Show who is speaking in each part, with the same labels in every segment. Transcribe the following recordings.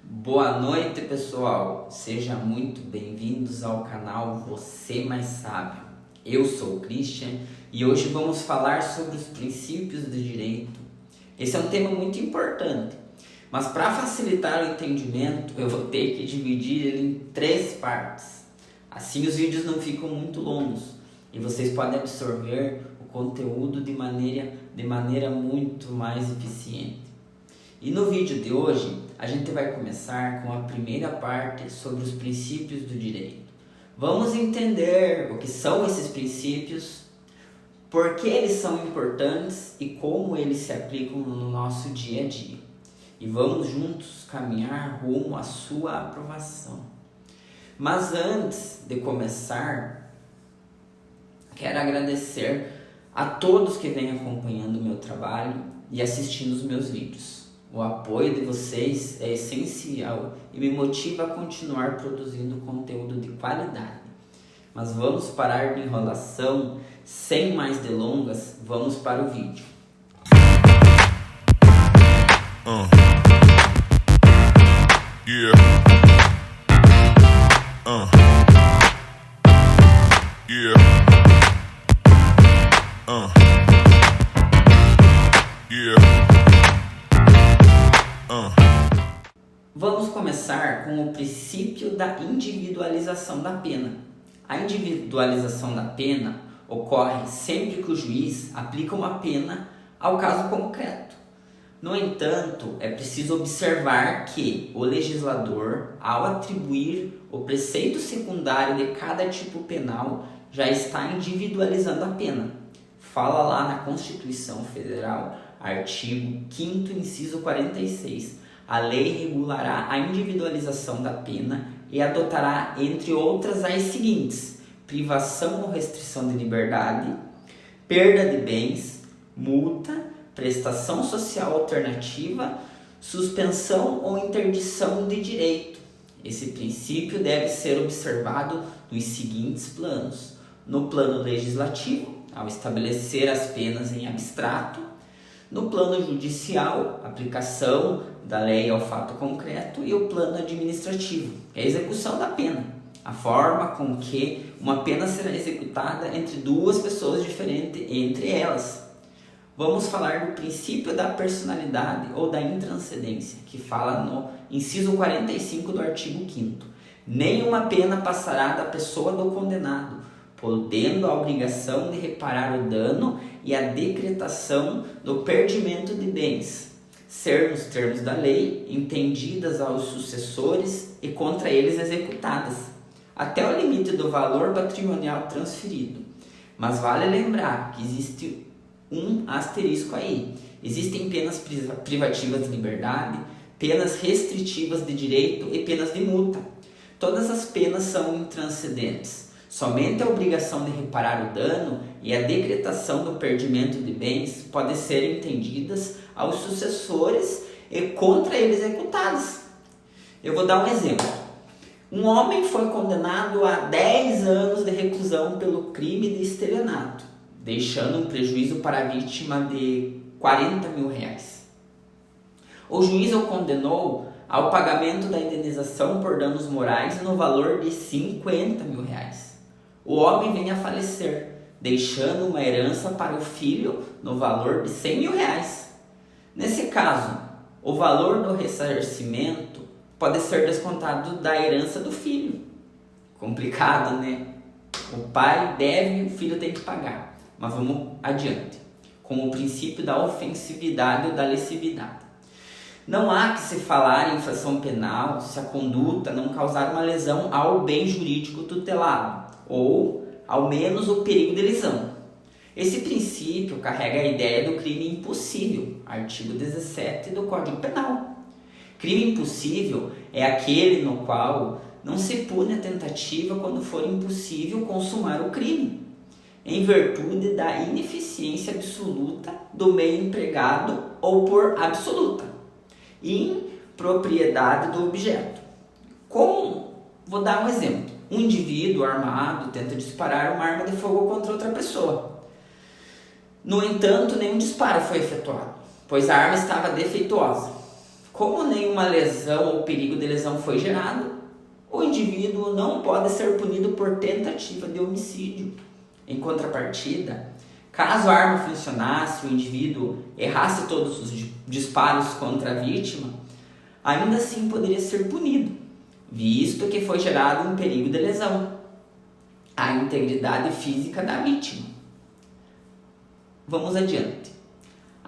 Speaker 1: Boa noite, pessoal. Sejam muito bem-vindos ao canal Você Mais Sábio. Eu sou o Christian e hoje vamos falar sobre os princípios do direito. Esse é um tema muito importante, mas para facilitar o entendimento eu vou ter que dividir ele em 3 partes. Assim os vídeos não ficam muito longos e vocês podem absorver o conteúdo de maneira muito mais eficiente. E no vídeo de hoje, a gente vai começar com a primeira parte sobre os princípios do direito. Vamos entender o que são esses princípios, por que eles são importantes e como eles se aplicam no nosso dia a dia. E vamos juntos caminhar rumo à sua aprovação. Mas antes de começar, quero agradecer a todos que vêm acompanhando o meu trabalho e assistindo os meus vídeos. O apoio de vocês é essencial e me motiva a continuar produzindo conteúdo de qualidade. Mas vamos parar de enrolação, sem mais delongas, vamos para o vídeo. Vamos começar com o princípio da individualização da pena. A individualização da pena ocorre sempre que o juiz aplica uma pena ao caso concreto. No entanto, é preciso observar que o legislador, ao atribuir o preceito secundário de cada tipo penal, já está individualizando a pena. Fala lá na Constituição Federal, artigo 5º, inciso 46. A lei regulará a individualização da pena e adotará, entre outras, as seguintes: privação ou restrição de liberdade, perda de bens, multa, prestação social alternativa, suspensão ou interdição de direito. Esse princípio deve ser observado nos seguintes planos: no plano legislativo, ao estabelecer as penas em abstrato; no plano judicial, aplicação da lei ao fato concreto; e o plano administrativo, é a execução da pena, a forma com que uma pena será executada entre duas pessoas diferentes entre elas. Vamos falar do princípio da personalidade ou da intranscendência, que fala no inciso 45 do artigo 5º. Nenhuma pena passará da pessoa do condenado, podendo a obrigação de reparar o dano e a decretação do perdimento de bens ser, nos termos da lei, entendidas aos sucessores e contra eles executadas, até o limite do valor patrimonial transferido. Mas vale lembrar que existe um asterisco aí. Existem penas privativas de liberdade, penas restritivas de direito e penas de multa. Todas as penas são intranscendentes. Somente a obrigação de reparar o dano e a decretação do perdimento de bens podem ser entendidas aos sucessores e contra eles executados. Eu vou dar um exemplo. Um homem foi condenado a 10 anos de reclusão pelo crime de estelionato, deixando um prejuízo para a vítima de R$40 mil. O juiz o condenou ao pagamento da indenização por danos morais no valor de R$50 mil. O homem vem a falecer, deixando uma herança para o filho no valor de R$100 mil. Nesse caso, o valor do ressarcimento pode ser descontado da herança do filho. Complicado, né? O pai deve e o filho tem que pagar. Mas vamos adiante, com o princípio da ofensividade ou da lesividade. Não há que se falar em infração penal se a conduta não causar uma lesão ao bem jurídico tutelado, ou, ao menos, o perigo de lesão. Esse princípio carrega a ideia do crime impossível, artigo 17 do Código Penal. Crime impossível é aquele no qual não se pune a tentativa quando for impossível consumar o crime, em virtude da ineficiência absoluta do meio empregado ou por absoluta impropriedade do objeto. Vou dar um exemplo. Um indivíduo armado tenta disparar uma arma de fogo contra outra pessoa. No entanto, nenhum disparo foi efetuado, pois a arma estava defeituosa. Como nenhuma lesão ou perigo de lesão foi gerado, o indivíduo não pode ser punido por tentativa de homicídio. Em contrapartida, caso a arma funcionasse e o indivíduo errasse todos os disparos contra a vítima, ainda assim poderia ser punido, visto que foi gerado um perigo de lesão à integridade física da vítima. Vamos adiante.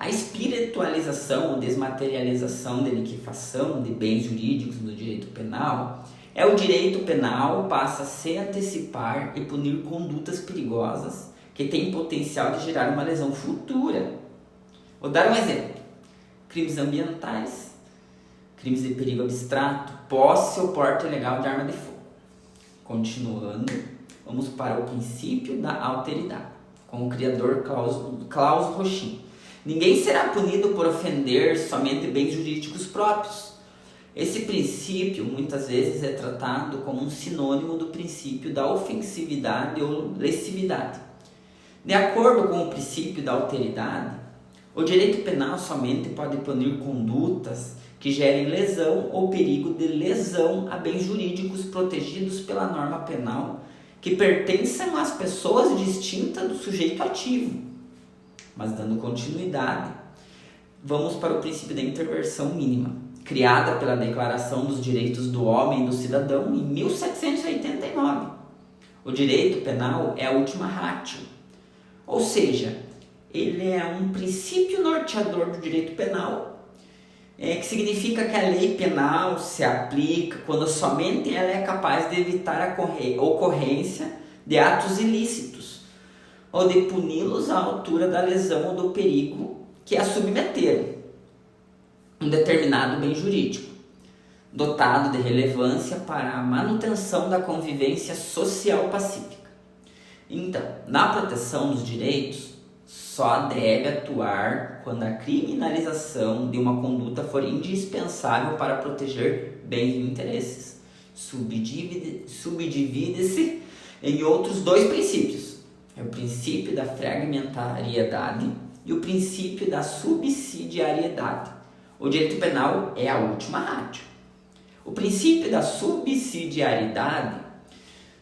Speaker 1: A espiritualização ou desmaterialização de liquefação de bens jurídicos no direito penal é o direito penal passa a se antecipar e punir condutas perigosas que têm potencial de gerar uma lesão futura. Vou dar um exemplo. Crimes ambientais, crimes de perigo abstrato, posse ou porte ilegal de arma de fogo. Continuando, vamos para o princípio da alteridade, com o criador Klaus Rochin. Ninguém será punido por ofender somente bens jurídicos próprios. Esse princípio muitas vezes é tratado como um sinônimo do princípio da ofensividade ou lesividade. De acordo com o princípio da alteridade, o direito penal somente pode punir condutas que gerem lesão ou perigo de lesão a bens jurídicos protegidos pela norma penal que pertençam às pessoas distintas do sujeito ativo. Mas dando continuidade, vamos para o princípio da intervenção mínima, criada pela Declaração dos Direitos do Homem e do Cidadão em 1789. O direito penal é a última ratio, ou seja, ele é um princípio norteador do direito penal, que significa que a lei penal se aplica quando somente ela é capaz de evitar a ocorrência de atos ilícitos ou de puni-los à altura da lesão ou do perigo que a submeteram um determinado bem jurídico, dotado de relevância para a manutenção da convivência social pacífica. Então, na proteção dos direitos, só deve atuar quando a criminalização de uma conduta for indispensável para proteger bens e interesses. Subdivide-se em outros dois princípios. É o princípio da fragmentariedade e o princípio da subsidiariedade. O direito penal é a última ratio. O princípio da subsidiariedade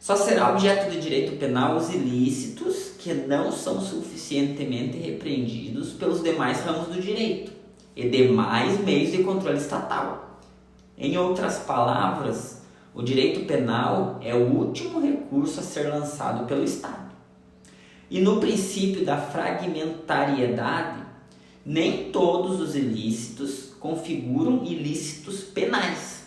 Speaker 1: só será objeto de direito penal os ilícitos que não são suficientemente repreendidos pelos demais ramos do direito e demais meios de controle estatal. Em outras palavras, o direito penal é o último recurso a ser lançado pelo Estado. E no princípio da fragmentariedade, nem todos os ilícitos configuram ilícitos penais.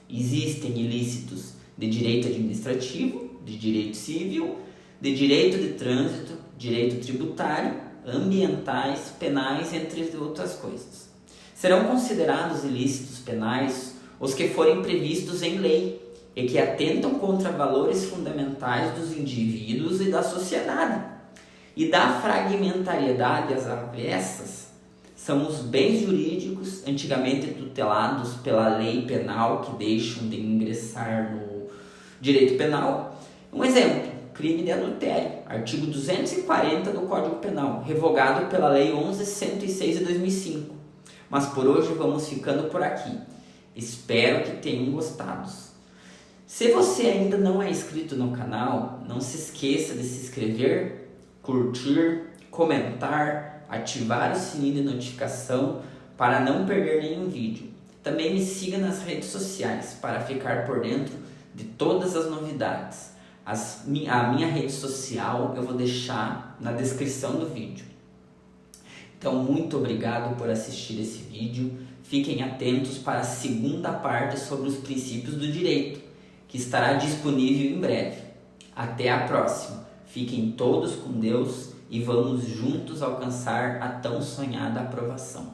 Speaker 1: Existem ilícitos de direito administrativo, de direito civil, de direito de trânsito, direito tributário, ambientais, penais, entre outras coisas. Serão considerados ilícitos penais os que forem previstos em lei e que atentam contra valores fundamentais dos indivíduos e da sociedade. E da fragmentariedade às avessas são os bens jurídicos antigamente tutelados pela lei penal que deixam de ingressar no direito penal. Um exemplo, crime de adultério, artigo 240 do Código Penal, revogado pela Lei 11.106 de 2005. Mas por hoje vamos ficando por aqui. Espero que tenham gostado. Se você ainda não é inscrito no canal, não se esqueça de se inscrever, curtir, comentar, ativar o sininho de notificação para não perder nenhum vídeo. Também me siga nas redes sociais para ficar por dentro de todas as novidades. A minha rede social eu vou deixar na descrição do vídeo. Então, muito obrigado por assistir esse vídeo. Fiquem atentos para a segunda parte sobre os princípios do direito, que estará disponível em breve. Até a próxima. Fiquem todos com Deus e vamos juntos alcançar a tão sonhada aprovação.